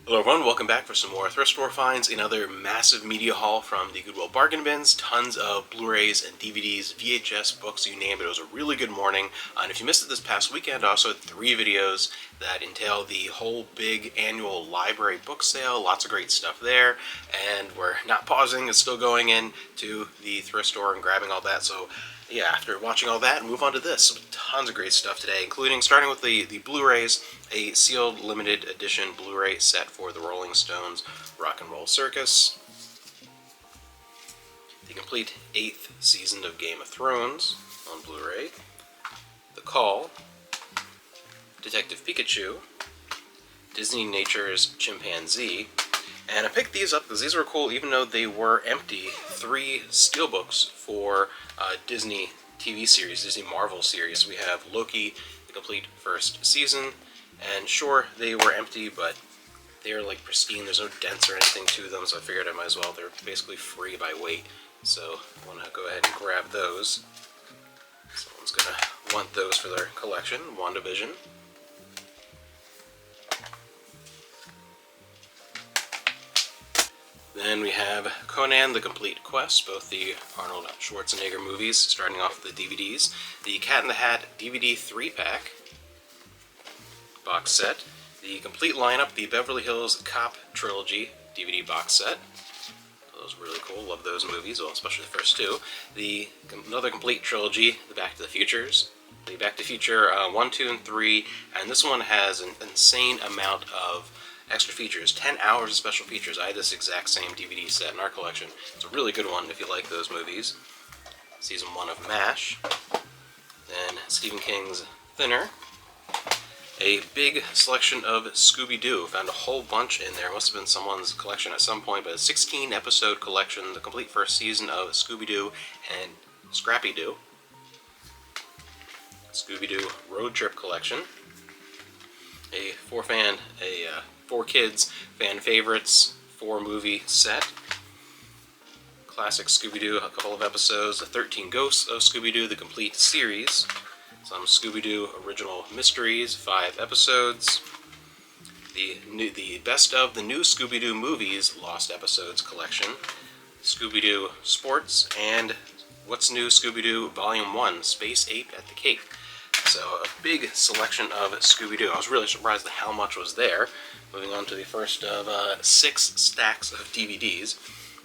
Hello everyone, welcome back for some more thrift store finds. Another massive media haul from the Goodwill bargain bins. Tons of Blu-rays and DVDs, VHS, books, you name it. It was a really good morning. And if you missed it this past weekend, I also had 3 videos that entail the whole big annual library book sale. Lots of great stuff there. And we're not pausing, it's still going in to the thrift store and grabbing all that. So yeah, after watching all that, move on to this. Tons of great stuff today, including starting with the Blu-rays, a sealed limited edition Blu-ray set for the Rolling Stones Rock and Roll Circus, the complete 8th season of Game of Thrones on Blu-ray, The Call, Detective Pikachu, Disney Nature's Chimpanzee, and I picked these up because these were cool even though they were empty. 3 steelbooks for Disney TV series, Disney Marvel series. We have Loki, the complete first season, and sure, they were empty, but they're like pristine. There's no dents or anything to them, so I figured I might as well. They're basically free by weight, so I want to go ahead and grab those. Someone's going to want those for their collection. WandaVision. Then we have Conan the Complete Quest, both the Arnold Schwarzenegger movies, starting off with the DVDs. The Cat in the Hat DVD 3-pack box set. The complete lineup, the Beverly Hills Cop Trilogy DVD box set. Those were really cool, love those movies, well, especially the first 2. Another complete trilogy, the Back to the Futures. The Back to the Future 1, 2, and 3, and this one has an insane amount of extra features, 10 hours of special features. I had this exact same DVD set in our collection. It's a really good one if you like those movies. Season 1 of MASH. Then Stephen King's Thinner. A big selection of Scooby-Doo. Found a whole bunch in there. Must have been someone's collection at some point, but a 16-episode collection, the complete first season of Scooby-Doo and Scrappy-Doo. Scooby-Doo Road Trip Collection. A 4 kids fan favorites 4 movie set. Classic Scooby-Doo, a couple of episodes. The 13 Ghosts of Scooby-Doo, the complete series. Some Scooby-Doo original mysteries, 5 episodes. The best of the new Scooby-Doo movies lost episodes collection. Scooby-Doo Sports, and What's New Scooby-Doo Volume 1, Space Ape at the Cape. So a big selection of Scooby-Doo. I was really surprised at how much was there. Moving on to the first of 6 stacks of DVDs.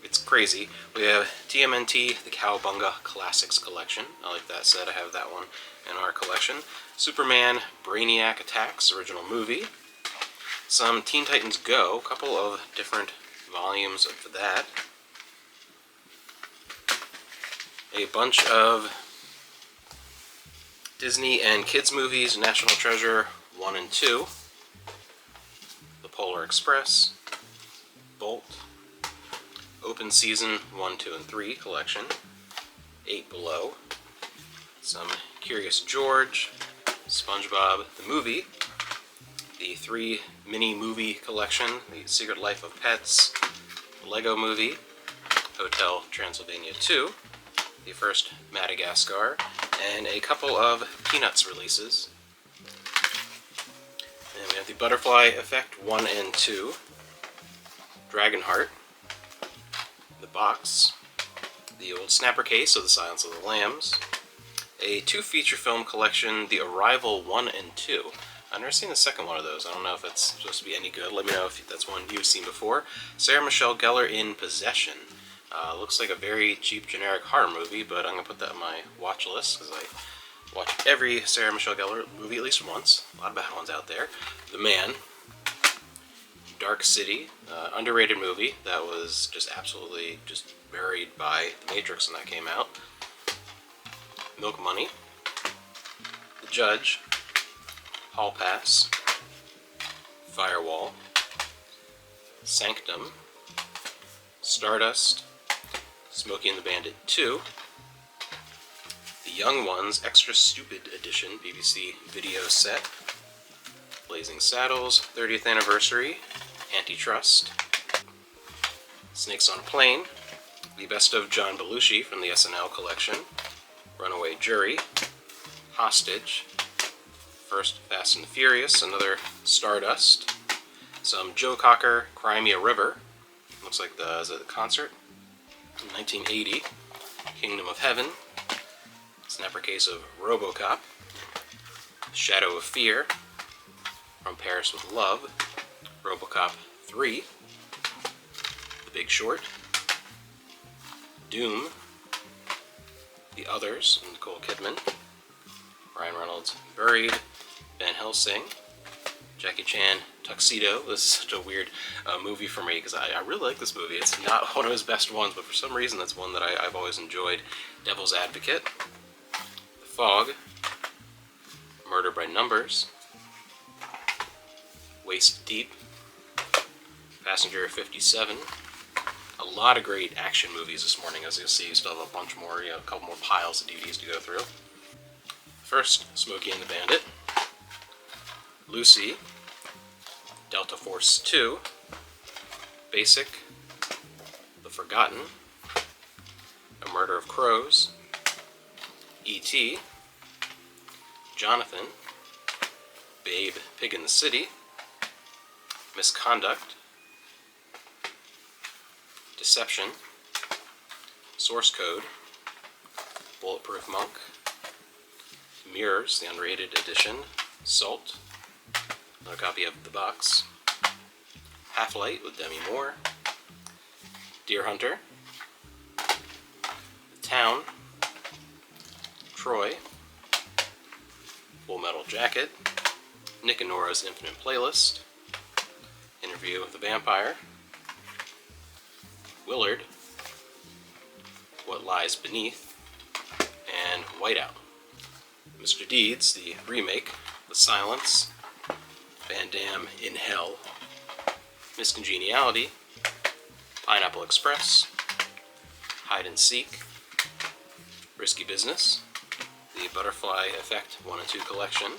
It's crazy. We have TMNT, the Cowabunga Classics Collection. I like that set. I have that one in our collection. Superman Brainiac Attacks, original movie. Some Teen Titans Go, a couple of different volumes of that. A bunch of Disney and kids movies, National Treasure 1 and 2. The Polar Express. Bolt. Open Season 1, 2, and 3 collection. 8 Below. Some Curious George. SpongeBob the Movie. The 3 mini movie collection. The Secret Life of Pets. Lego Movie. Hotel Transylvania 2. The first Madagascar. And a couple of Peanuts releases. And we have the Butterfly Effect 1 and 2. Dragonheart. The Box. The old snapper case of The Silence of the Lambs. A 2 feature film collection, The Arrival 1 and 2. I've never seen the second one of those. I don't know if it's supposed to be any good. Let me know if that's one you've seen before. Sarah Michelle Gellar in Possession. Looks like a very cheap, generic horror movie, but I'm going to put that on my watch list because I watch every Sarah Michelle Gellar movie at least once. A lot of bad ones out there. The Man. Dark City. Underrated movie that was just absolutely just buried by The Matrix when that came out. Milk Money. The Judge. Hall Pass. Firewall. Sanctum. Stardust. Smokey and the Bandit 2. The Young Ones Extra Stupid Edition BBC video set. Blazing Saddles 30th Anniversary. Antitrust. Snakes on a Plane. The Best of John Belushi from the SNL collection. Runaway Jury. Hostage. First Fast and the Furious, another Stardust. Some Joe Cocker, Cry Me a River. Looks like is it a concert? 1980. Kingdom of Heaven. Snapper case of RoboCop. Shadow of Fear. From Paris with Love. RoboCop 3. The Big Short. Doom. The Others, Nicole Kidman. Ryan Reynolds, Buried. Van Helsing. Jackie Chan, Tuxedo. This is such a weird movie for me because I really like this movie. It's not one of his best ones, but for some reason that's one that I've always enjoyed. Devil's Advocate. The Fog. Murder by Numbers. Waist Deep. Passenger 57. A lot of great action movies this morning, as you'll see. Still have a bunch more, a couple more piles of DVDs to go through. First, Smokey and the Bandit. Lucy. Delta Force 2. Basic. The Forgotten. A Murder of Crows. E.T. Jonathan. Babe, Pig in the City. Misconduct. Deception. Source Code. Bulletproof Monk. Mirrors, the unrated edition. Salt. Another copy of The Box. Half-Light with Demi Moore. Deer Hunter. The Town. Troy. Full Metal Jacket. Nick and Nora's Infinite Playlist. Interview with the Vampire. Willard. What Lies Beneath. And Whiteout. Mr. Deeds, the remake. The Silence. Van Damme in Hell. Miss Congeniality. Pineapple Express. Hide and Seek. Risky Business. The Butterfly Effect 1 and 2 collection.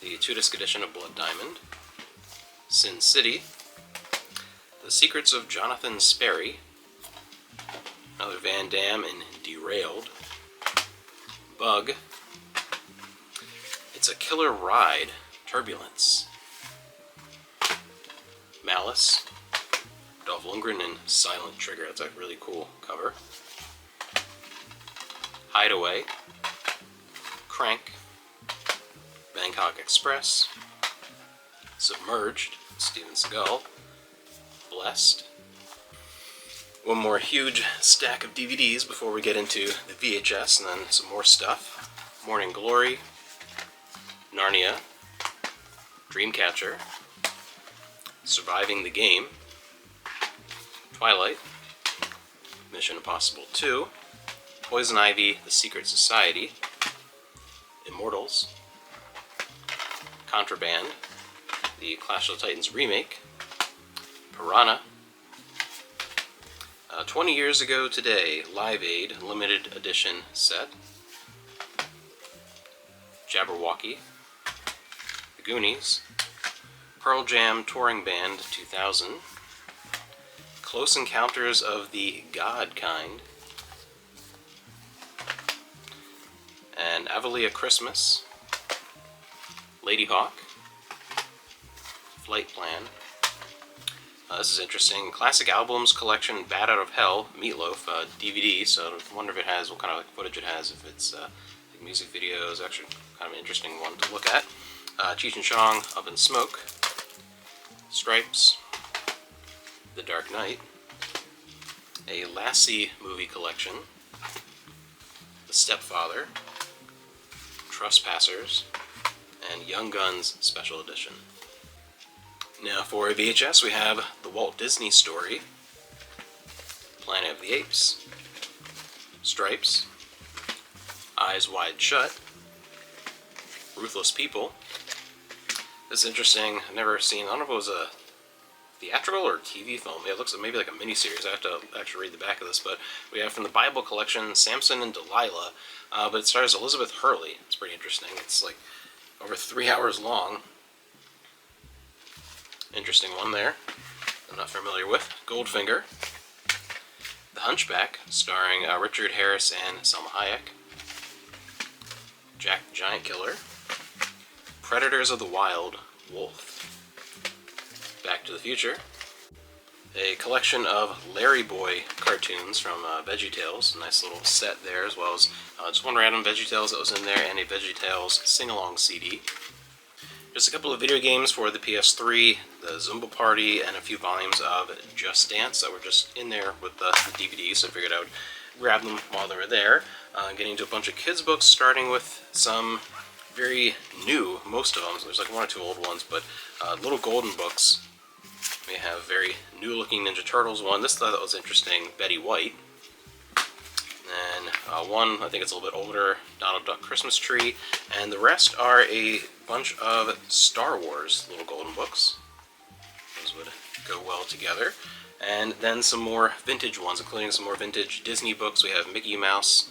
The 2-disc edition of Blood Diamond. Sin City. The Secrets of Jonathan Sperry. Another Van Damme in Derailed. Bug. It's a Killer Ride. Turbulence. Malice. Dolph Lundgren in Silent Trigger. That's a really cool cover. Hideaway. Crank. Bangkok Express. Submerged. Steven Seagal. Blessed. One more huge stack of DVDs before we get into the VHS, and then some more stuff. Morning Glory. Narnia. Dreamcatcher. Surviving the Game. Twilight. Mission Impossible 2. Poison Ivy, The Secret Society. Immortals. Contraband. The Clash of the Titans remake. Piranha. 20 years ago today, Live Aid limited edition set. Jabberwocky. The Goonies. Pearl Jam Touring Band 2000. Close Encounters of the God Kind. And Avalia Christmas. Lady Hawk. Flight Plan. This is interesting. Classic Albums Collection, Bat Out of Hell, Meatloaf, DVD, so I wonder if it has, what kind of footage it has, if it's like music videos, actually kind of an interesting one to look at. Cheech and Chong, Up in Smoke. Stripes. The Dark Knight. A Lassie movie collection. The Stepfather. Trespassers. And Young Guns Special Edition. Now for VHS we have The Walt Disney Story, Planet of the Apes, Stripes, Eyes Wide Shut, Ruthless People. This is interesting. I've never seen, I don't know if it was a theatrical or TV film. It looks like maybe like a miniseries. I have to actually read the back of this, but we have from the Bible collection, Samson and Delilah, but it stars Elizabeth Hurley. It's pretty interesting. It's like over 3 hours long. Interesting one there. I'm not familiar with. Goldfinger. The Hunchback, starring Richard Harris and Selma Hayek. Jack the Giant Killer. Predators of the Wild, Wolf. Back to the Future. A collection of Larry Boy cartoons from VeggieTales. A nice little set there, as well as just one random VeggieTales that was in there, and a VeggieTales sing-along CD. Just a couple of video games for the PS3, the Zumba Party, and a few volumes of Just Dance that were just in there with the DVD, so I figured I would grab them while they were there. Getting into a bunch of kids' books, starting with some very new, most of them, so there's like one or two old ones, but little golden books. We have very new-looking Ninja Turtles one. This thought was interesting, Betty White. And one, I think it's a little bit older, Donald Duck Christmas Tree. And the rest are a bunch of Star Wars little golden books. Those would go well together. And then some more vintage ones, including some more vintage Disney books. We have Mickey Mouse,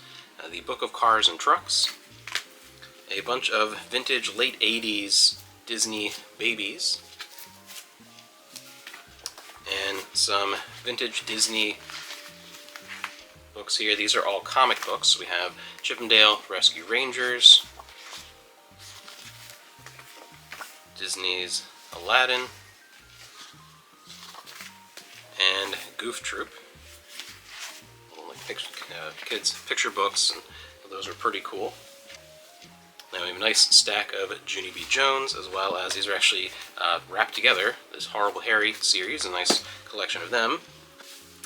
the Book of Cars and Trucks, a bunch of vintage late 80s Disney babies, and some vintage Disney books here. These are all comic books. We have Chippendale Rescue Rangers, Disney's Aladdin, and Goof Troop. Little like kids' picture books, and those are pretty cool. Now we have a nice stack of Junie B. Jones, as well as these are actually wrapped together, this Horrible Harry series, a nice collection of them.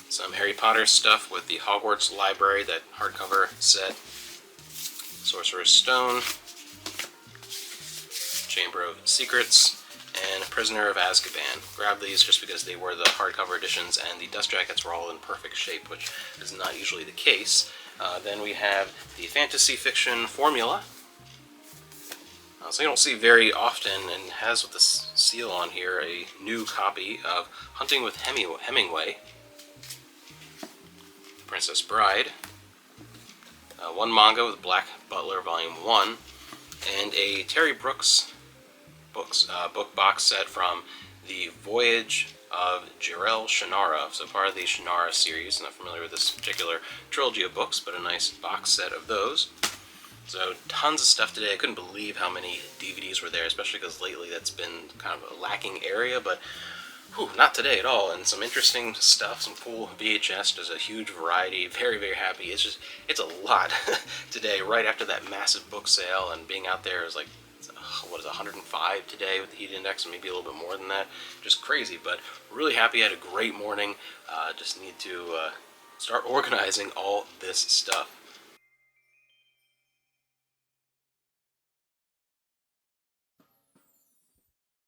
Some Harry Potter stuff with the Hogwarts Library, that hardcover set. Sorcerer's Stone, Chamber of Secrets, and Prisoner of Azkaban. Grabbed these just because they were the hardcover editions and the dust jackets were all in perfect shape, which is not usually the case. Then we have the Fantasy Fiction Formula. So you don't see very often, and has with this seal on here, a new copy of Hunting with Hemingway, Princess Bride, one manga with Black Butler Volume 1, and a Terry Brooks book box set from the Voyage of Jirel Shannara, so part of the Shannara series. I'm not familiar with this particular trilogy of books, but a nice box set of those. So tons of stuff today. I couldn't believe how many DVDs were there, especially because lately that's been kind of a lacking area, but not today at all. And some interesting stuff, some cool VHS. There's a huge variety. Very, very happy. It's a lot today, right after that massive book sale, and being out there is like, what is it, 105 today with the heat index, and maybe a little bit more than that. Just crazy, but really happy. I had a great morning. Just need to start organizing all this stuff.